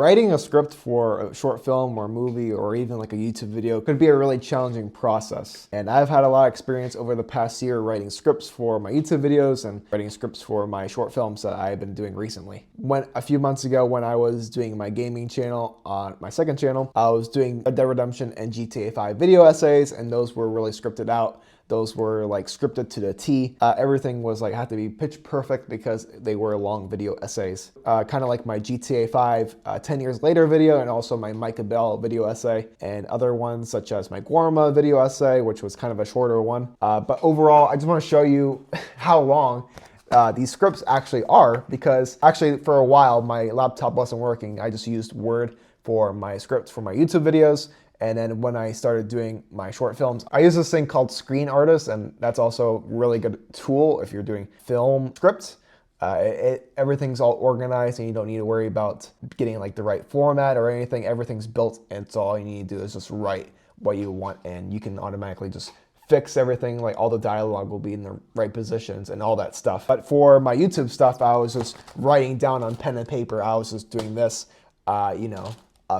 Writing a script for a short film or movie or even like a YouTube video could be a really challenging process. And I've had a lot of experience over the past year writing scripts for my YouTube videos and writing scripts for my short films that I've been doing recently. A few months ago when I was doing my gaming channel on my second channel, I was doing Red Dead Redemption and GTA 5 video essays, and those were really scripted out. Those were like scripted to the T. Everything was like had to be pitch perfect because they were long video essays. Kind of like my GTA 5 10 years later video, and also my Micah Bell video essay, and other ones such as my Guarma video essay, which was kind of a shorter one. But overall, I just want to show you how long these scripts actually are, because actually for a while my laptop wasn't working. I just used Word for my scripts for my YouTube videos. And then when I started doing my short films, I use this thing called Screen Artist, and that's also a really good tool if you're doing film scripts. Everything's all organized and you don't need to worry about getting like the right format or anything. Everything's built, and so all you need to do is just write what you want, and you can automatically just fix everything. Like all the dialogue will be in the right positions and all that stuff. But for my YouTube stuff, I was just writing down on pen and paper. I was just doing this,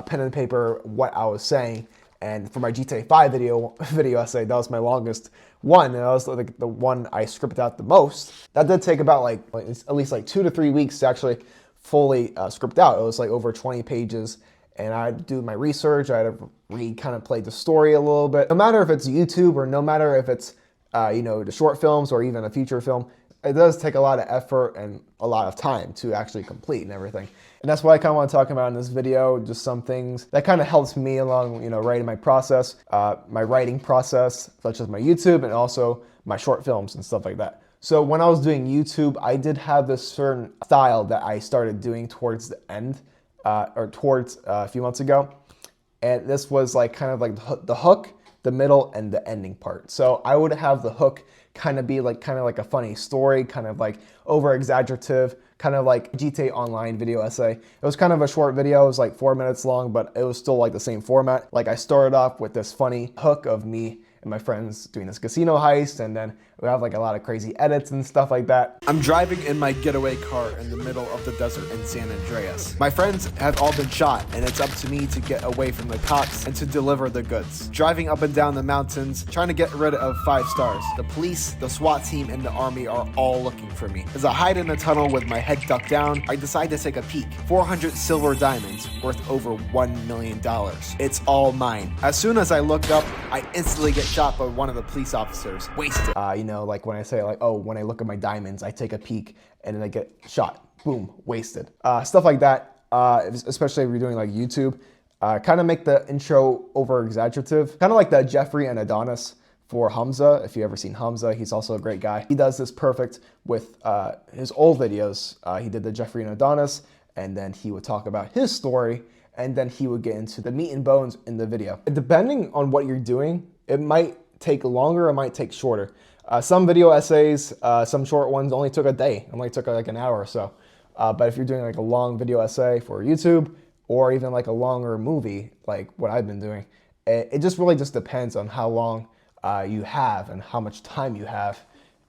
pen and paper, what I was saying. And for my GTA 5 video essay, that was my longest one, and that was like the one I scripted out the most. That did take about like at least like 2 to 3 weeks to actually fully script out. It was like over 20 pages, and I'd do my research. I had to kind of play the story a little bit. No matter if it's YouTube or no matter if it's the short films or even a feature film, it does take a lot of effort and a lot of time to actually complete and everything. And that's what I kind of want to talk about in this video, just some things that kind of helps me along, writing my process, my writing process, such as my YouTube and also my short films and stuff like that. So when I was doing YouTube, I did have this certain style that I started doing towards the end, or towards a few months ago. And this was like kind of like the hook, the middle, and the ending part. So I would have the hook kind of like a funny story, kind of like over exaggerative, kind of like GTA Online video essay. It was kind of a short video. It was like 4 minutes long, but it was still like the same format. Like I started off with this funny hook of me and my friends doing this casino heist, and then we have like a lot of crazy edits and stuff like that. I'm driving in my getaway car in the middle of the desert in San Andreas. My friends have all been shot, and it's up to me to get away from the cops and to deliver the goods. Driving up and down the mountains, trying to get rid of 5 stars. The police, the SWAT team, and the army are all looking for me. As I hide in a tunnel with my head ducked down, I decide to take a peek. 400 silver diamonds worth over $1 million. It's all mine. As soon as I look up, I instantly get shot by one of the police officers. Wasted. Like when I say like, oh, when I look at my diamonds, I take a peek and then I get shot. Boom, wasted. Stuff like that, especially if you're doing like YouTube. Kind of make the intro over exaggerative. Kind of like the Jeffrey and Adonis for Hamza. If you've ever seen Hamza, he's also a great guy. He does this perfect with his old videos. He did the Jeffrey and Adonis, and then he would talk about his story, and then he would get into the meat and bones in the video. Depending on what you're doing, it might take longer, it might take shorter. Some video essays, some short ones only took a day, only took like an hour or so. But if you're doing like a long video essay for YouTube, or even like a longer movie, like what I've been doing, it just really just depends on how long you have and how much time you have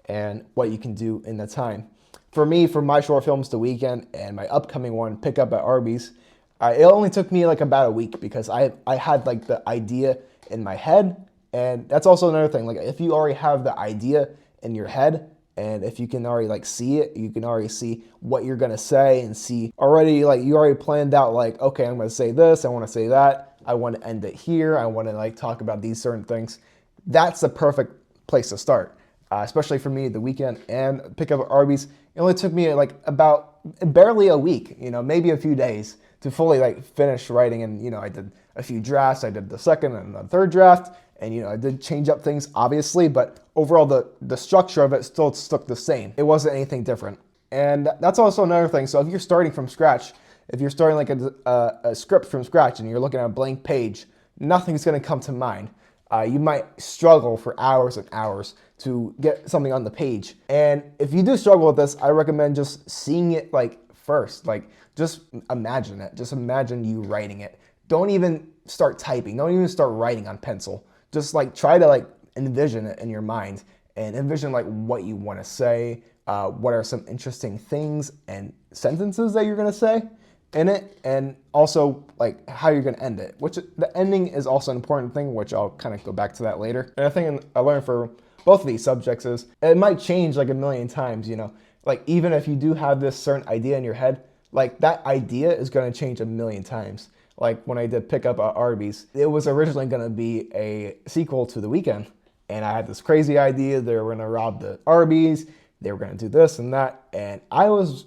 and what you can do in the time. For me, for my short films, The Weekend, and my upcoming one, Pick Up at Arby's, it only took me like about a week because I had like the idea in my head. And that's also another thing, like if you already have the idea in your head, and if you can already like see it, you can already see what you're gonna say and see already, like you already planned out like, okay, I'm gonna say this, I wanna say that, I wanna end it here, I wanna like talk about these certain things. That's the perfect place to start, especially for me, The Weekend and Pick Up at Arby's. It only took me like about barely a week, maybe a few days to fully like finish writing. And I did a few drafts, I did the second and the third draft. And I did change up things, obviously, but overall the structure of it still stuck the same. It wasn't anything different. And that's also another thing. So if you're starting from scratch, if you're starting like a script from scratch and you're looking at a blank page, nothing's gonna come to mind. You might struggle for hours and hours to get something on the page. And if you do struggle with this, I recommend just seeing it like first. Like just imagine it. Just imagine you writing it. Don't even start typing. Don't even start writing on pencil. Just like try to like envision it in your mind and envision like what you want to say, what are some interesting things and sentences that you're going to say, in it, and also like how you're gonna end it, which the ending is also an important thing, which I'll kind of go back to that later. And I think I learned for both of these subjects is it might change like a million times, you know, like even if you do have this certain idea in your head, like that idea is gonna change a million times. Like when I did Pick Up at Arby's, it was originally gonna be a sequel to The Weeknd. And I had this crazy idea, they were gonna rob the Arby's, they were gonna do this and that, and I was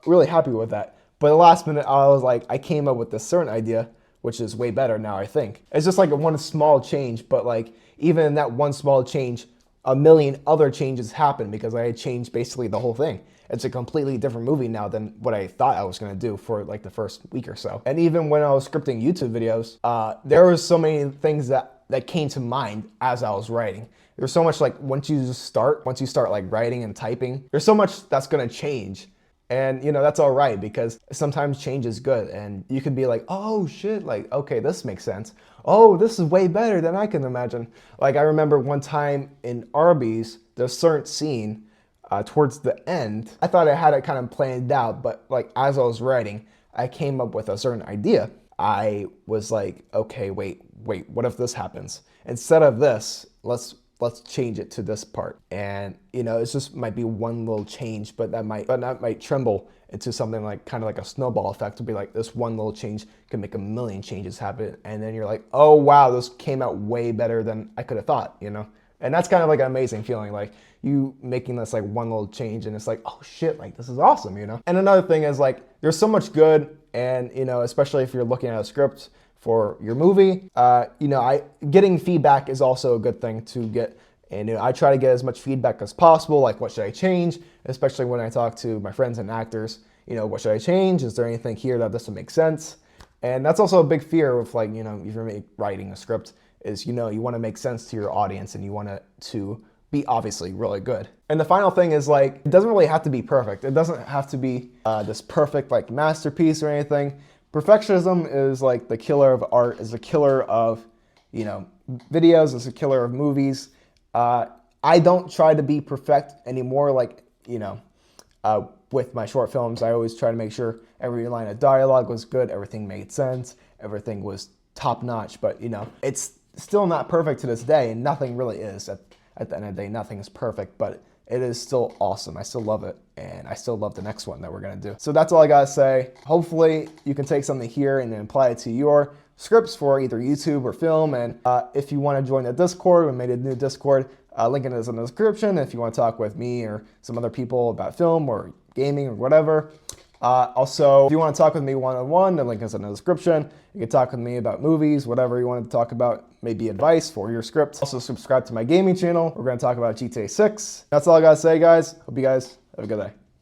really happy with that. But the last minute, I was like, I came up with this certain idea, which is way better now, I think. It's just like one small change, but like even in that one small change, a million other changes happened because I had changed basically the whole thing. It's a completely different movie now than what I thought I was gonna do for like the first week or so. And even when I was scripting YouTube videos, there was so many things that came to mind as I was writing. There's so much like once you start like writing and typing, there's so much that's gonna change. And you know, that's all right because sometimes change is good and you can be like, oh shit, like, okay, this makes sense. Oh, this is way better than I can imagine. Like I remember one time in Arby's, there's a certain scene towards the end. I thought I had it kind of planned out, but like as I was writing, I came up with a certain idea. I was like, okay, wait, what if this happens? Instead of this, let's change it to this part. And you know, it's just might be one little change, but that might tremble into something like kind of like a snowball effect to be like this one little change can make a million changes happen. And then you're like, oh wow, this came out way better than I could have thought, you know? And that's kind of like an amazing feeling, like you making this like one little change and it's like, oh shit, like this is awesome, you know? And another thing is like, there's so much good, and you know, especially if you're looking at a script for your movie, you know, getting feedback is also a good thing to get. And you know, I try to get as much feedback as possible, like what should I change, especially when I talk to my friends and actors, you know, what should I change? Is there anything here that doesn't make sense? And that's also a big fear of like, you know, if you're writing a script is, you know, you want to make sense to your audience and you want it to be obviously really good. And the final thing is like, it doesn't really have to be perfect. It doesn't have to be this perfect like masterpiece or anything. Perfectionism is like the killer of art, is a killer of, you know, videos, is a killer of movies. I don't try to be perfect anymore. Like, you know, with my short films, I always try to make sure every line of dialogue was good, everything made sense, everything was top notch. But you know, it's still not perfect to this day, and nothing really is. At the end of the day, nothing is perfect, but it is still awesome. I still love it, and I still love the next one that we're gonna do. So that's all I gotta say. Hopefully you can take something here and apply it to your scripts for either YouTube or film. And if you wanna join the Discord, we made a new Discord. Link is in the description if you wanna talk with me or some other people about film or gaming or whatever. Also, if you want to talk with me one-on-one, the link is in the description. You can talk with me about movies, whatever you want to talk about, maybe advice for your script. Also, subscribe to my gaming channel. We're going to talk about GTA 6. That's all I got to say, guys. Hope you guys have a good day.